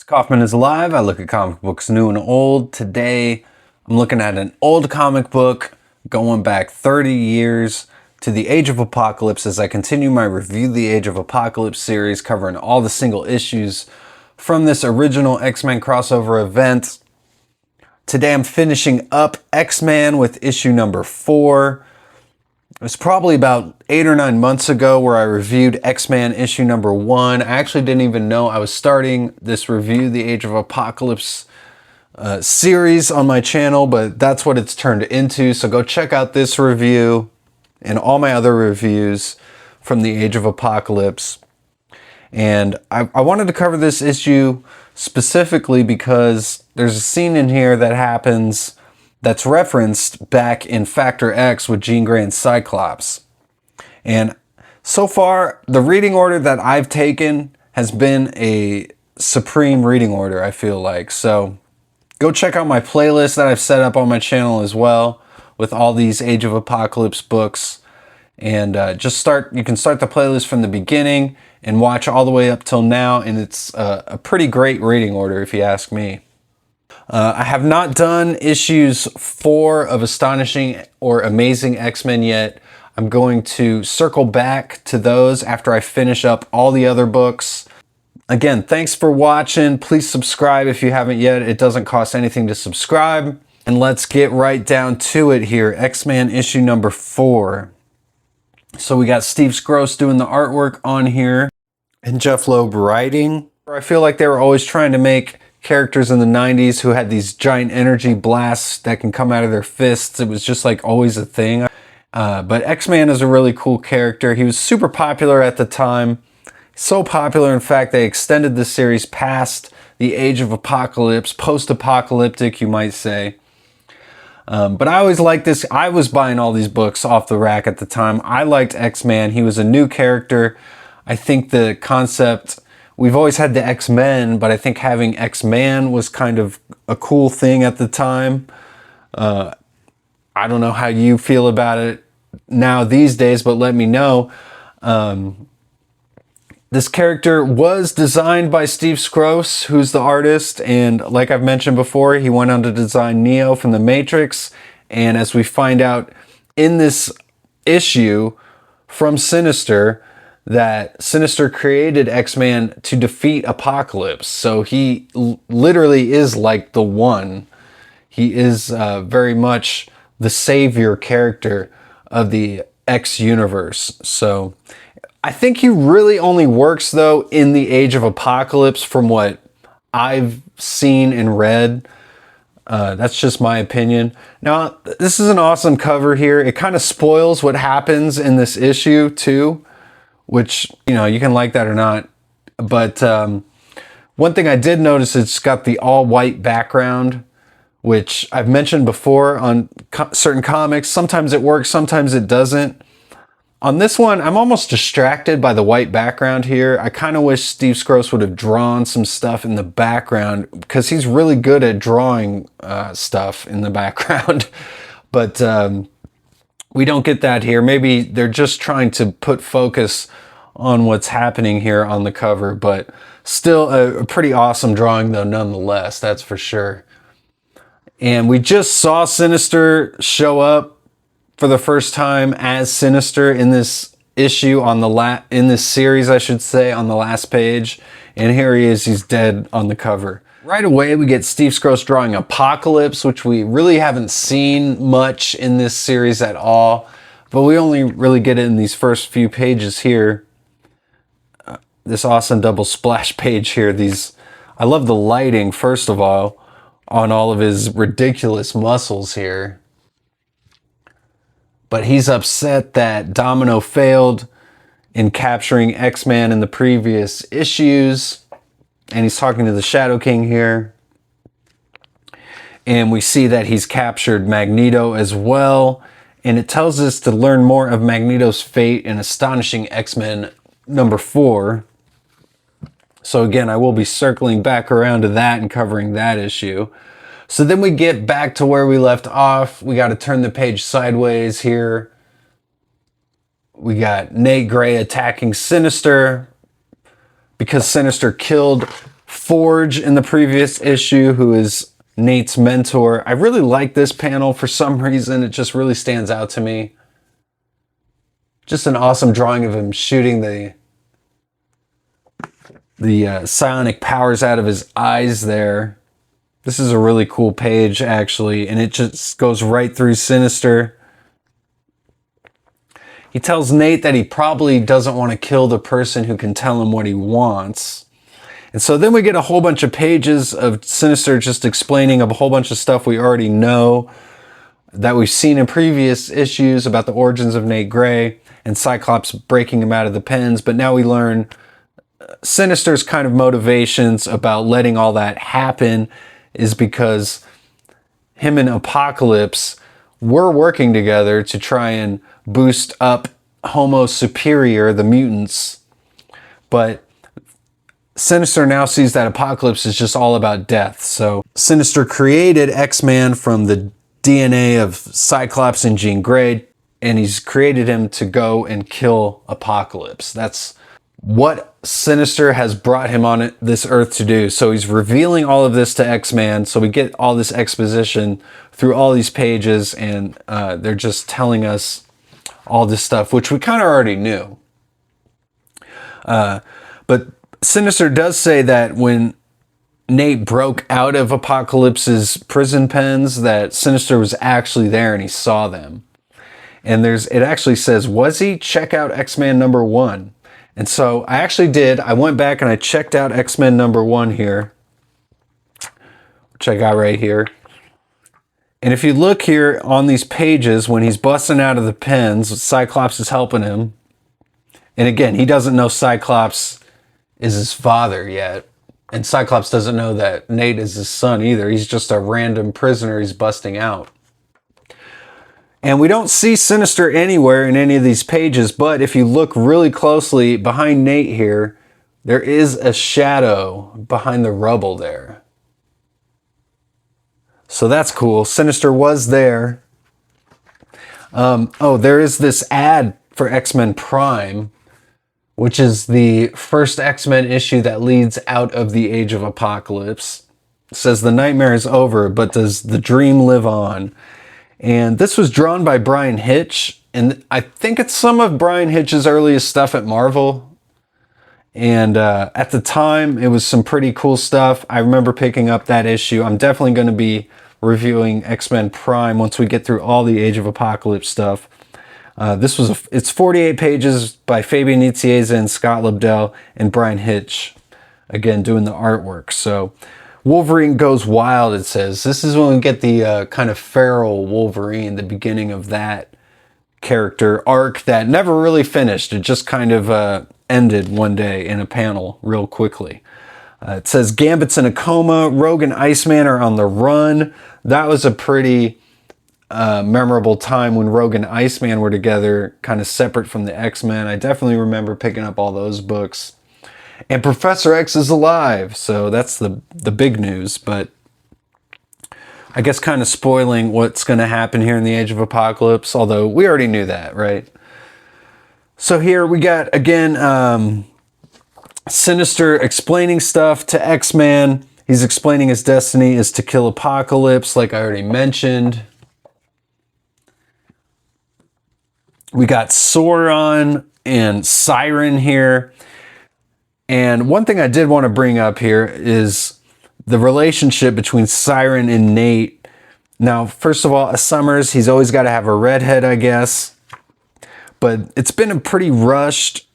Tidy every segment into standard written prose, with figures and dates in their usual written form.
Kaufman is Alive. I look at comic books new and old. Today, I'm looking at an old comic book going back 30 years to the Age of Apocalypse as I continue my Review the Age of Apocalypse series covering all the single issues from this original X-Men crossover event. Today, I'm finishing up X-Men with issue number 4. It was probably about 8 or 9 months ago where I reviewed X-Men issue number 1. I actually didn't even know I was starting this Review the Age of Apocalypse series on my channel, but that's what it's turned into. So go check out this review and all my other reviews from the Age of Apocalypse. And I wanted to cover this issue specifically because there's a scene in here that happens that's referenced back in Factor X with Jean Grey and Cyclops. And so far, the reading order that I've taken has been a supreme reading order, I feel like. So go check out my playlist that I've set up on my channel as well with all these Age of Apocalypse books. And you can start the playlist from the beginning and watch all the way up till now. And it's a pretty great reading order if you ask me. I have not done issues 4 of Astonishing or Amazing X-Men yet. I'm going to circle back to those after I finish up all the other books. Again, thanks for watching. Please subscribe if you haven't yet. It doesn't cost anything to subscribe. And let's get right down to it here. X-Men issue number 4. So we got Steve Skroce doing the artwork on here and Jeff Loeb writing. I feel like they were always trying to make characters in the 90s who had these giant energy blasts that can come out of their fists. It was just like always a thing. But X-Man is a really cool character. He was super popular at the time. So popular, in fact, they extended the series past the Age of Apocalypse, post-apocalyptic, you might say. But I always liked this. I was buying all these books off the rack at the time. I liked X-Man. He was a new character. I think the concept... We've always had the X-Men, but I think having X-Man was kind of a cool thing at the time. I don't know how you feel about it now these days, but let me know. This character was designed by Steve Skroce, who's the artist, and like I've mentioned before, he went on to design Neo from The Matrix, and as we find out in this issue from Sinister, that Sinister created X-Man to defeat Apocalypse. So he literally is like the one. He is very much the savior character of the X universe. So I think he really only works though in the Age of Apocalypse from what I've seen and read. That's just my opinion. Now, this is an awesome cover here. It kind of spoils what happens in this issue too, which, you know, you can like that or not. But one thing I did notice, it's got the all-white background, which I've mentioned before on certain comics. Sometimes it works, sometimes it doesn't. On this one, I'm almost distracted by the white background here. I kind of wish Steve Skroce would have drawn some stuff in the background because he's really good at drawing stuff in the background. But we don't get that here. Maybe they're just trying to put focus on what's happening here on the cover, but still a pretty awesome drawing though nonetheless, that's for sure. And we just saw Sinister show up for the first time as Sinister in this issue in this series, I should say, on the last page. And here he is, he's dead on the cover. Right away, we get Steve Skroce drawing Apocalypse, which we really haven't seen much in this series at all, but we only really get it in these first few pages here. This awesome double splash page here. I love the lighting, first of all, on all of his ridiculous muscles here. But he's upset that Domino failed in capturing X-Man in the previous issues. And he's talking to the Shadow King here. And we see that he's captured Magneto as well. And it tells us to learn more of Magneto's fate in Astonishing X-Men number 4. So again, I will be circling back around to that and covering that issue. So then we get back to where we left off. We got to turn the page sideways here. We got Nate Gray attacking Sinister because Sinister killed Forge in the previous issue, who is Nate's mentor. I really like this panel for some reason. It just really stands out to me. Just an awesome drawing of him shooting the psionic powers out of his eyes there. This is a really cool page, actually, and it just goes right through Sinister. He tells Nate that he probably doesn't want to kill the person who can tell him what he wants. And so then we get a whole bunch of pages of Sinister just explaining a whole bunch of stuff we already know, that we've seen in previous issues about the origins of Nate Gray and Cyclops breaking him out of the pens. But now we learn Sinister's kind of motivations about letting all that happen is because him and Apocalypse were working together to try and boost up Homo Superior, the mutants. But Sinister now sees that Apocalypse is just all about death. So Sinister created X-Man from the DNA of Cyclops and Jean Grey, and he's created him to go and kill Apocalypse. That's what Sinister has brought him on this earth to do. So he's revealing all of this to X-Man. So we get all this exposition through all these pages, and they're just telling us all this stuff, which we kind of already knew. But Sinister does say that when Nate broke out of Apocalypse's prison pens, that Sinister was actually there and he saw them. And it actually says, was he? Check out X-Men #1. And so I actually did. I went back and I checked out X-Men #1 here, which I got right here. And if you look here on these pages, when he's busting out of the pens, Cyclops is helping him. And again, he doesn't know Cyclops is his father yet. And Cyclops doesn't know that Nate is his son either. He's just a random prisoner he's busting out. And we don't see Sinister anywhere in any of these pages, but if you look really closely behind Nate here, there is a shadow behind the rubble there. So that's cool. Sinister was there. There is this ad for X-Men Prime, which is the first X-Men issue that leads out of the Age of Apocalypse. It says the nightmare is over, but does the dream live on? And this was drawn by Brian Hitch, and I think it's some of Brian Hitch's earliest stuff at Marvel. And at the time, it was some pretty cool stuff. I remember picking up that issue. I'm definitely going to be reviewing X-Men Prime once we get through all the Age of Apocalypse stuff. It's 48 pages by Fabian Nicieza and Scott Lobdell and Brian Hitch, again, doing the artwork. So Wolverine Goes Wild, it says. This is when we get the kind of feral Wolverine, the beginning of that character arc that never really finished. It just kind of ended one day in a panel real quickly. It says Gambit's in a coma. Rogue and Iceman are on the run. That was a pretty memorable time when Rogue and Iceman were together, kind of separate from the X-Men. I definitely remember picking up all those books. And Professor X is alive, so that's the big news, but I guess kind of spoiling what's going to happen here in the Age of Apocalypse, although we already knew that, right? So here we got, again, Sinister explaining stuff to X-Man. He's explaining his destiny is to kill Apocalypse, like I already mentioned. We got Sauron and Siren here. And one thing I did want to bring up here is the relationship between Siren and Nate. Now, first of all, Summers, he's always got to have a redhead, I guess. But it's been a pretty rushed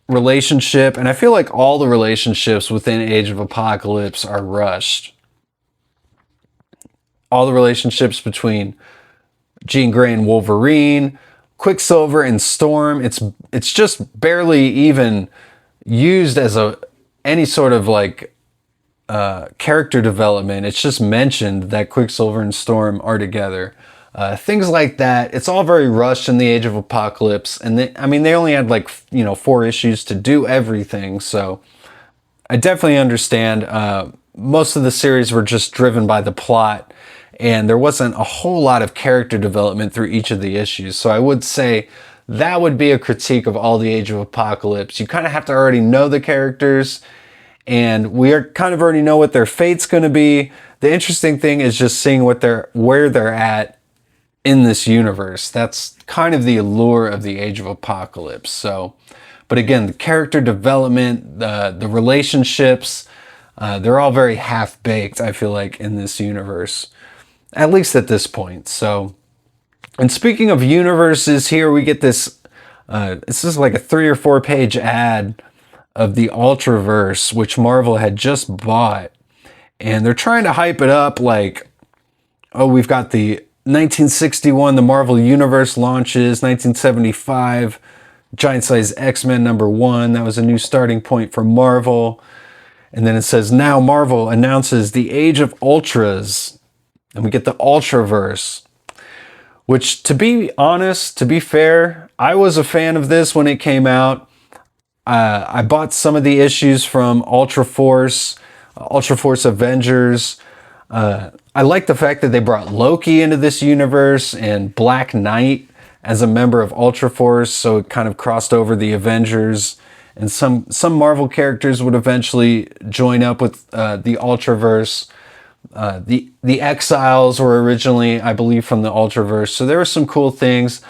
relationship, and I feel like all the relationships within Age of Apocalypse are rushed. All the relationships between Jean Grey and Wolverine, Quicksilver and Storm, it's just barely even used as any sort of like character development. It's just mentioned that Quicksilver and Storm are together. Things like that. It's all very rushed in the Age of Apocalypse, and they only had 4 issues to do everything. So I definitely understand. Most of the series were just driven by the plot, and there wasn't a whole lot of character development through each of the issues. So I would say that would be a critique of all the Age of Apocalypse. You kind of have to already know the characters, and we are kind of already know what their fate's going to be. The interesting thing is just seeing where they're at in this universe. That's kind of the allure of the Age of Apocalypse. So, but again, the character development, the relationships, they're all very half-baked, I feel like, in this universe, at least at this point. So, and speaking of universes, here we get this, this is like a 3 or 4 page ad of the Ultraverse, which Marvel had just bought. And they're trying to hype it up like, oh, we've got the 1961, the Marvel Universe launches, 1975, Giant Size X-Men #1. That was a new starting point for Marvel. And then it says, now Marvel announces the Age of Ultras. And we get the Ultraverse. Which, to be honest, to be fair, I was a fan of this when it came out. I bought some of the issues from Ultra Force Avengers. I like the fact that they brought Loki into this universe and Black Knight as a member of Ultra Force, so it kind of crossed over the Avengers. And some Marvel characters would eventually join up with the Ultraverse. The Exiles were originally, I believe, from the Ultraverse, so there were some cool things.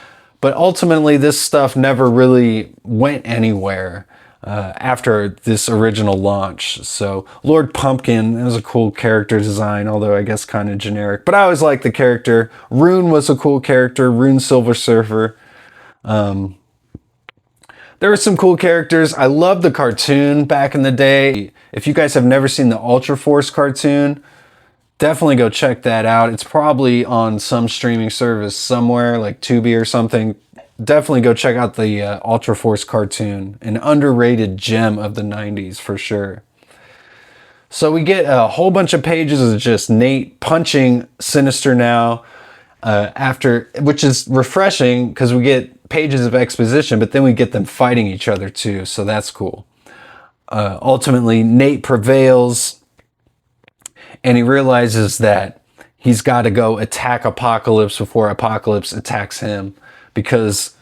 But ultimately, this stuff never really went anywhere after this original launch. So Lord Pumpkin, that was a cool character design, although I guess kind of generic. But I always liked the character. Rune was a cool character. Rune Silver Surfer. There were some cool characters. I loved the cartoon back in the day. If you guys have never seen the Ultra Force cartoon, definitely go check that out. It's probably on some streaming service somewhere, like Tubi or something. Definitely go check out the Ultra Force cartoon. An underrated gem of the 90s for sure. So we get a whole bunch of pages of just Nate punching Sinister now, which is refreshing because we get pages of exposition, but then we get them fighting each other too, so that's cool. Ultimately, Nate prevails, and he realizes that he's got to go attack Apocalypse before Apocalypse attacks him, because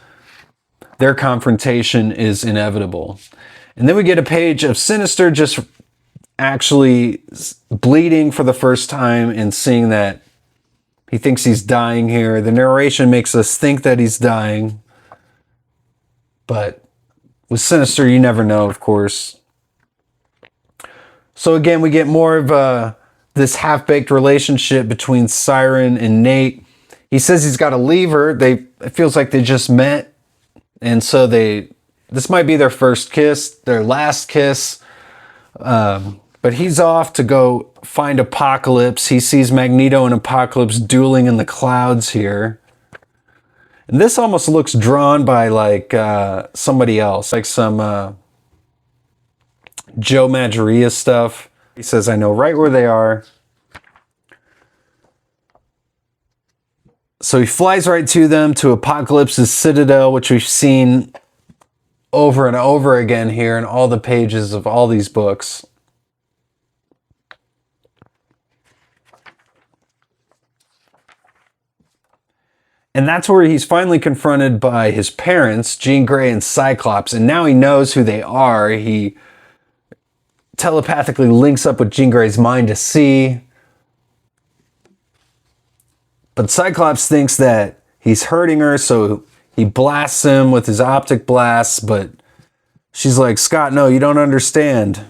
their confrontation is inevitable. And then we get a page of Sinister just actually bleeding for the first time and seeing that he thinks he's dying here. The narration makes us think that he's dying, but with Sinister, you never know, of course. So again, we get more of this half-baked relationship between Siren and Nate. He says he's got to leave her. It feels like they just met, and so this might be their first kiss, their last kiss. But he's off to go find Apocalypse. He sees Magneto and Apocalypse dueling in the clouds here. And this almost looks drawn by like somebody else, like some Joe Madureira stuff. He says, I know right where they are. So he flies right to them, to Apocalypse's Citadel, which we've seen over and over again here in all the pages of all these books. And that's where he's finally confronted by his parents, Jean Grey and Cyclops, and now he knows who they are. He telepathically links up with Jean Grey's mind to see. But Cyclops thinks that he's hurting her, so he blasts him with his optic blasts, but she's like, Scott, no, you don't understand.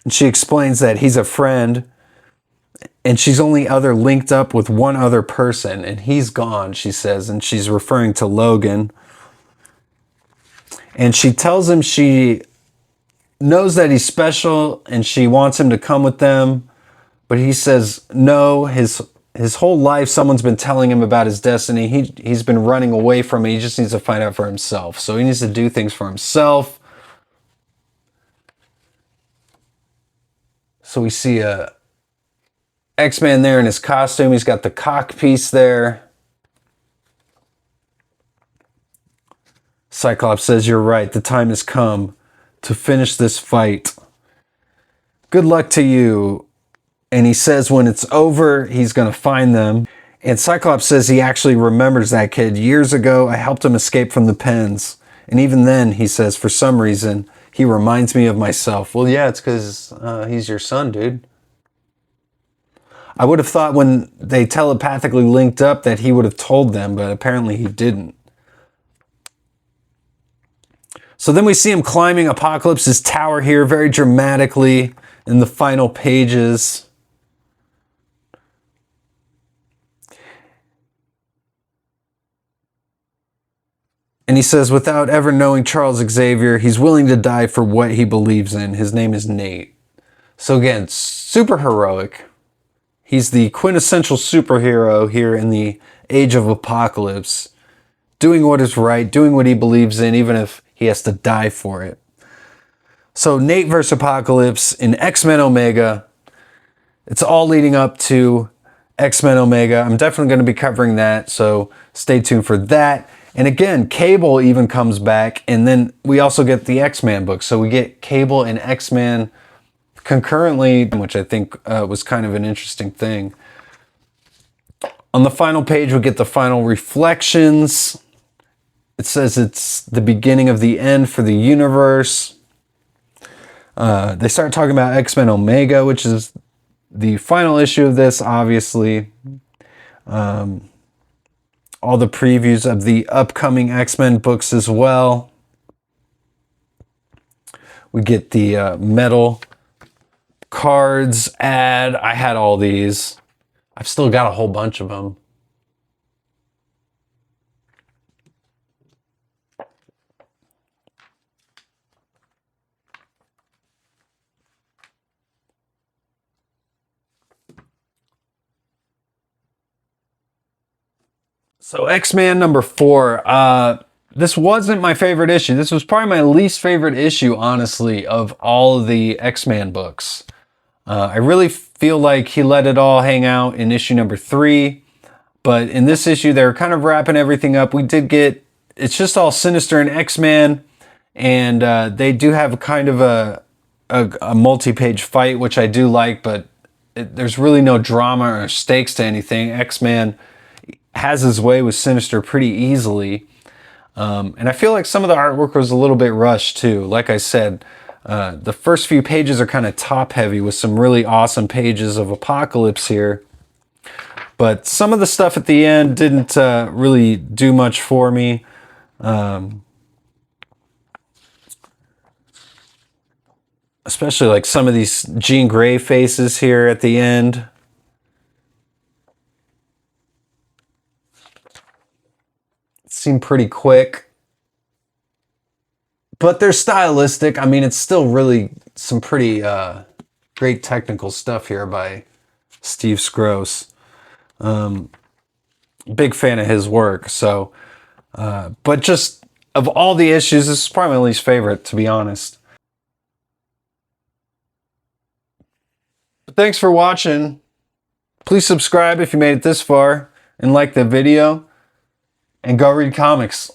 And she explains that he's a friend, and she's only linked up with one other person, and he's gone, she says, and she's referring to Logan. And she tells him she knows that he's special, and she wants him to come with them. But he says no. His whole life, someone's been telling him about his destiny. He's been running away from it. He just needs to find out for himself. So he needs to do things for himself. So we see a X-Man there in his costume. He's got the cock piece there. Cyclops says, you're right. The time has come to finish this fight. Good luck to you. And he says when it's over, he's going to find them. And Cyclops says he actually remembers that kid. Years ago, I helped him escape from the pens. And even then, he says, for some reason, he reminds me of myself. Well, yeah, it's because he's your son, dude. I would have thought when they telepathically linked up that he would have told them, but apparently he didn't. So then we see him climbing Apocalypse's tower here very dramatically in the final pages. And he says, without ever knowing Charles Xavier, he's willing to die for what he believes in. His name is Nate. So again, super heroic. He's the quintessential superhero here in the Age of Apocalypse, doing what is right, doing what he believes in, even if he has to die for it. So Nate versus Apocalypse in X-Men Omega. It's all leading up to X-Men Omega. I'm definitely going to be covering that, so stay tuned for that. And again, Cable even comes back, and then we also get the X-Men book. So we get Cable and X-Men concurrently, which I think was kind of an interesting thing. On the final page, we get the final reflections. It says it's the beginning of the end for the universe. They start talking about X-Men Omega, which is the final issue of this, obviously. All the previews of the upcoming X-Men books as well. We get the metal cards ad. I had all these. I've still got a whole bunch of them. So X-Men number 4. This wasn't my favorite issue. This was probably my least favorite issue, honestly, of all of the X-Men books. I really feel like he let it all hang out in issue number 3. But in this issue, they're kind of wrapping everything up. We did get, it's just all Sinister and X-Men. And they do have kind of a multi-page fight, which I do like. But there's really no drama or stakes to anything. X-Men has his way with Sinister pretty easily. And I feel like some of the artwork was a little bit rushed too. Like I said, the first few pages are kind of top heavy with some really awesome pages of Apocalypse here. But some of the stuff at the end didn't really do much for me. Especially like some of these Jean Grey faces here at the end. Seem pretty quick, but they're stylistic. I mean, it's still really some pretty great technical stuff here by Steve Skroce. Big fan of his work. So, but just of all the issues, this is probably my least favorite, to be honest. But thanks for watching. Please subscribe if you made it this far and like the video. And go read comics.